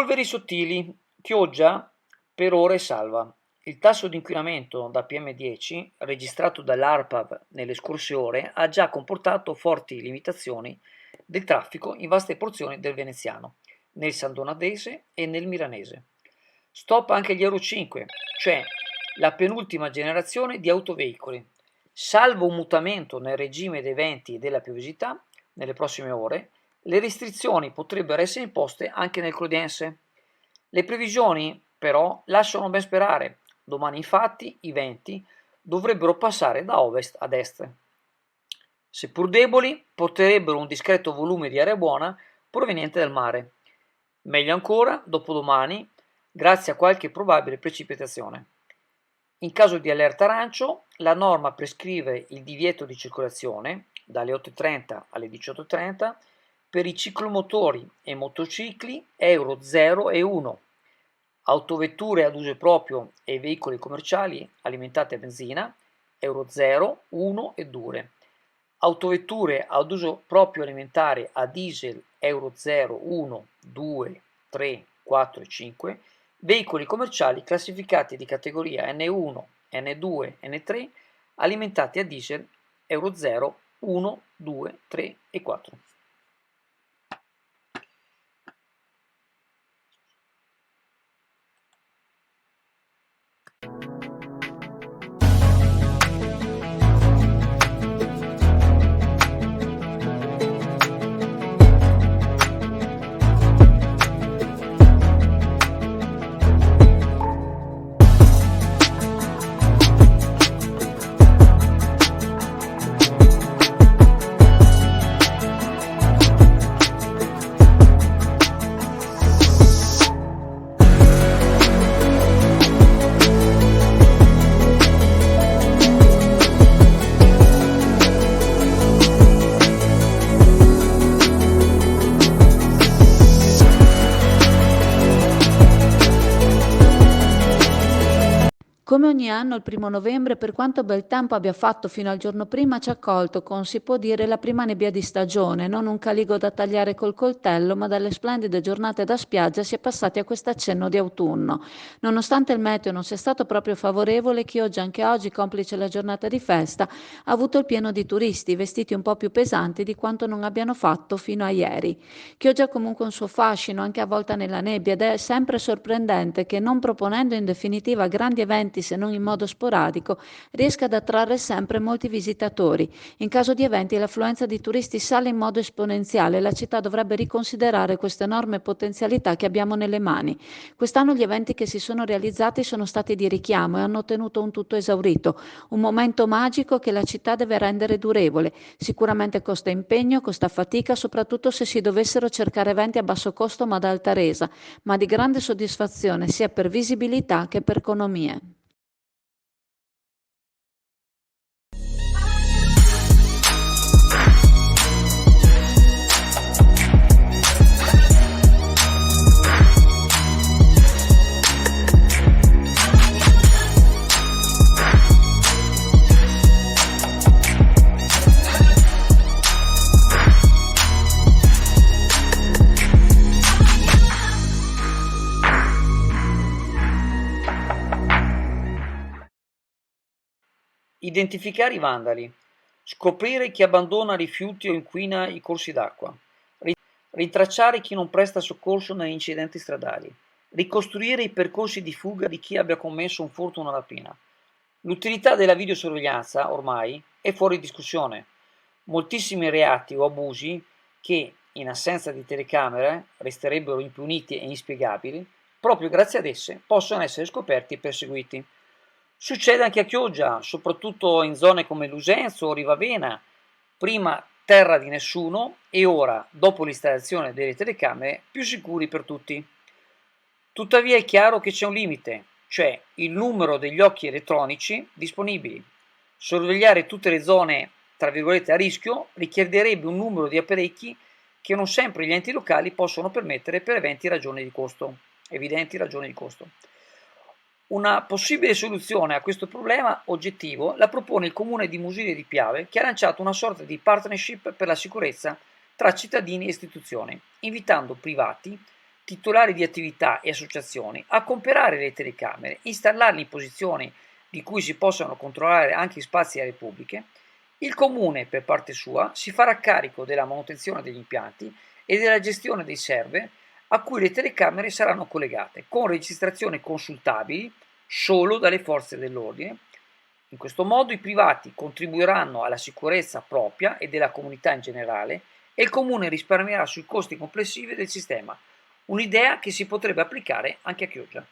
Polveri sottili, Chioggia per ora è salva. Il tasso di inquinamento da PM10 registrato dall'ARPAV nelle scorse ore ha già comportato forti limitazioni del traffico in vaste porzioni del veneziano, nel sandonadese e nel milanese. Stop anche gli Euro 5, cioè la penultima generazione di autoveicoli. Salvo un mutamento nel regime dei venti e della piovosità nelle prossime ore, le restrizioni potrebbero essere imposte anche nel Crudense. Le previsioni, però, lasciano ben sperare. Domani, infatti, i venti dovrebbero passare da ovest ad est. Seppur deboli, porterebbero un discreto volume di aria buona proveniente dal mare. Meglio ancora, dopodomani, grazie a qualche probabile precipitazione. In caso di allerta arancio, la norma prescrive il divieto di circolazione dalle 8.30 alle 18.30 per i ciclomotori e motocicli Euro 0 e 1, autovetture ad uso proprio e veicoli commerciali alimentati a benzina Euro 0, 1 e 2, autovetture ad uso proprio alimentare a diesel Euro 0, 1, 2, 3, 4 e 5, veicoli commerciali classificati di categoria N1, N2, N3 alimentati a diesel Euro 0, 1, 2, 3 e 4. Come ogni anno, il 1° novembre, per quanto bel tempo abbia fatto fino al giorno prima, ci ha accolto con, si può dire, la prima nebbia di stagione, non un caligo da tagliare col coltello, ma dalle splendide giornate da spiaggia si è passati a quest'accenno di autunno. Nonostante il meteo non sia stato proprio favorevole, Chioggia anche oggi, complice la giornata di festa, ha avuto il pieno di turisti, vestiti un po' più pesanti di quanto non abbiano fatto fino a ieri. Chioggia ha comunque un suo fascino, anche avvolta nella nebbia, ed è sempre sorprendente che, non proponendo in definitiva grandi eventi se non in modo sporadico, riesca ad attrarre sempre molti visitatori. In caso di eventi l'affluenza di turisti sale in modo esponenziale e la città dovrebbe riconsiderare questa enorme potenzialità che abbiamo nelle mani. Quest'anno gli eventi che si sono realizzati sono stati di richiamo e hanno ottenuto un tutto esaurito, un momento magico che la città deve rendere durevole. Sicuramente costa impegno, costa fatica, soprattutto se si dovessero cercare eventi a basso costo ma ad alta resa, ma di grande soddisfazione sia per visibilità che per economie. Identificare i vandali, scoprire chi abbandona rifiuti o inquina i corsi d'acqua, rintracciare chi non presta soccorso negli incidenti stradali, ricostruire i percorsi di fuga di chi abbia commesso un furto o una rapina. L'utilità della videosorveglianza ormai è fuori discussione. Moltissimi reati o abusi che, in assenza di telecamere, resterebbero impuniti e inspiegabili, proprio grazie ad esse possono essere scoperti e perseguiti. Succede anche a Chioggia, soprattutto in zone come Lusenzo o Rivavena, prima terra di nessuno e ora, dopo l'installazione delle telecamere, più sicuri per tutti. Tuttavia è chiaro che c'è un limite, cioè il numero degli occhi elettronici disponibili. Sorvegliare tutte le zone, tra virgolette, a rischio richiederebbe un numero di apparecchi che non sempre gli enti locali possono permettere per evidenti ragioni di costo. Una possibile soluzione a questo problema oggettivo la propone il comune di Musile di Piave, che ha lanciato una sorta di partnership per la sicurezza tra cittadini e istituzioni, invitando privati, titolari di attività e associazioni a comprare le telecamere, installarle in posizioni di cui si possano controllare anche spazi e aree pubbliche. Il comune, per parte sua, si farà carico della manutenzione degli impianti e della gestione dei server a cui le telecamere saranno collegate, con registrazioni consultabili solo dalle forze dell'ordine. In questo modo i privati contribuiranno alla sicurezza propria e della comunità in generale e il comune risparmierà sui costi complessivi del sistema, un'idea che si potrebbe applicare anche a Chioggia.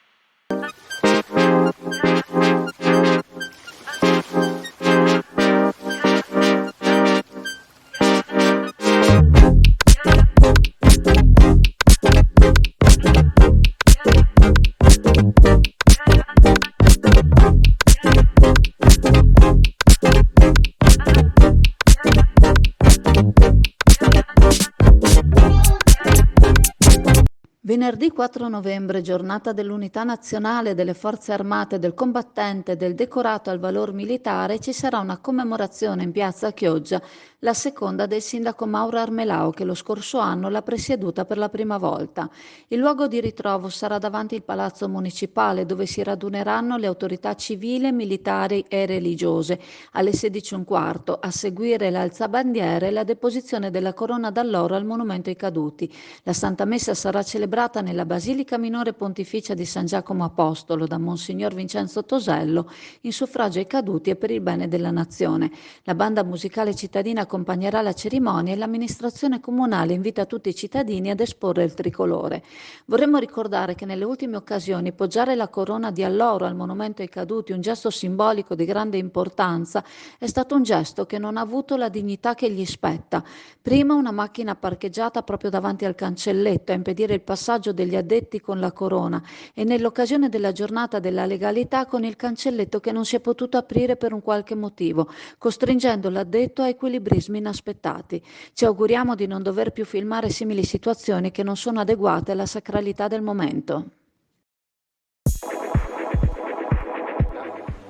Venerdì 4 novembre, giornata dell'Unità Nazionale delle Forze Armate del Combattente e del Decorato al Valor Militare, ci sarà una commemorazione in piazza Chioggia, la seconda del sindaco Mauro Armelao, che lo scorso anno l'ha presieduta per la prima volta. Il luogo di ritrovo sarà davanti il Palazzo Municipale, dove si raduneranno le autorità civili, militari e religiose alle 16:15, a seguire l'alzabandiere e la deposizione della corona d'alloro al monumento ai caduti. La Santa Messa sarà celebrata nella Basilica Minore Pontificia di San Giacomo Apostolo da Monsignor Vincenzo Tosello in suffragio ai caduti e per il bene della nazione. La banda musicale cittadina accompagnerà la cerimonia e l'amministrazione comunale invita tutti i cittadini ad esporre il tricolore. Vorremmo ricordare che nelle ultime occasioni poggiare la corona di alloro al monumento ai caduti, un gesto simbolico di grande importanza, è stato un gesto che non ha avuto la dignità che gli spetta. Prima una macchina parcheggiata proprio davanti al cancelletto a impedire il passaggio degli addetti con la corona e nell'occasione della giornata della legalità con il cancelletto che non si è potuto aprire per un qualche motivo, costringendo l'addetto a equilibrismi inaspettati. Ci auguriamo di non dover più filmare simili situazioni che non sono adeguate alla sacralità del momento.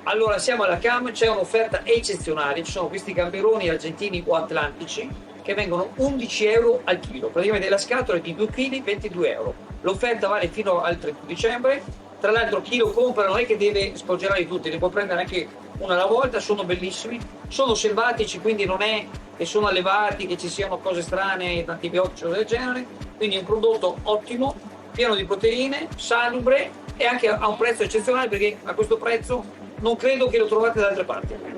Allora, siamo alla CAM, c'è un'offerta eccezionale, ci sono questi gamberoni argentini o atlantici che vengono 11 euro al chilo, praticamente la scatola di 2 kg 22 euro. L'offerta vale fino al 31 dicembre, tra l'altro chi lo compra non è che deve spolgerarli tutti, ne può prendere anche una alla volta, sono bellissimi, sono selvatici, quindi non è che sono allevati, che ci siano cose strane, antibiotici o del genere, quindi è un prodotto ottimo, pieno di proteine, salubre e anche a un prezzo eccezionale, perché a questo prezzo non credo che lo trovate da altre parti.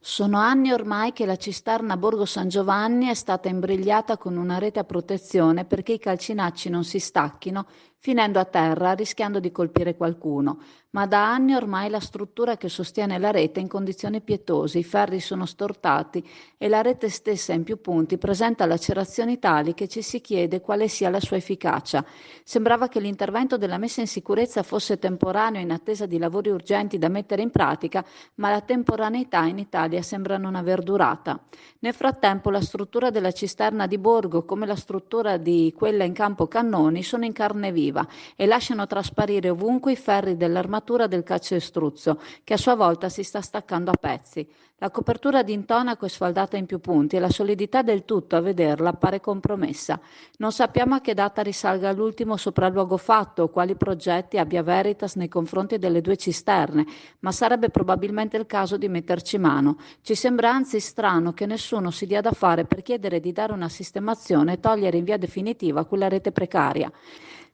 Sono anni ormai che la cisterna Borgo San Giovanni è stata imbrigliata con una rete a protezione perché i calcinacci non si stacchino, finendo a terra, rischiando di colpire qualcuno. Ma da anni ormai la struttura che sostiene la rete è in condizioni pietose, i ferri sono stortati e la rete stessa in più punti presenta lacerazioni tali che ci si chiede quale sia la sua efficacia. Sembrava che l'intervento della messa in sicurezza fosse temporaneo in attesa di lavori urgenti da mettere in pratica, ma la temporaneità in Italia sembra non aver durata. Nel frattempo la struttura della cisterna di Borgo, come la struttura di quella in campo Cannoni, sono in carne viva e lasciano trasparire ovunque i ferri dell'armatura del calcestruzzo, che a sua volta si sta staccando a pezzi. La copertura di intonaco è sfaldata in più punti e la solidità del tutto, a vederla, appare compromessa. Non sappiamo a che data risalga l'ultimo sopralluogo fatto o quali progetti abbia Veritas nei confronti delle due cisterne, ma sarebbe probabilmente il caso di metterci mano. Ci sembra anzi strano che nessuno si dia da fare per chiedere di dare una sistemazione e togliere in via definitiva quella rete precaria.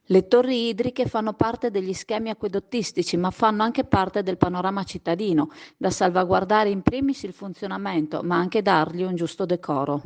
Le torri idriche fanno parte degli schemi acquedottistici, ma fanno anche parte del panorama cittadino, da salvaguardare in primis il funzionamento, ma anche dargli un giusto decoro.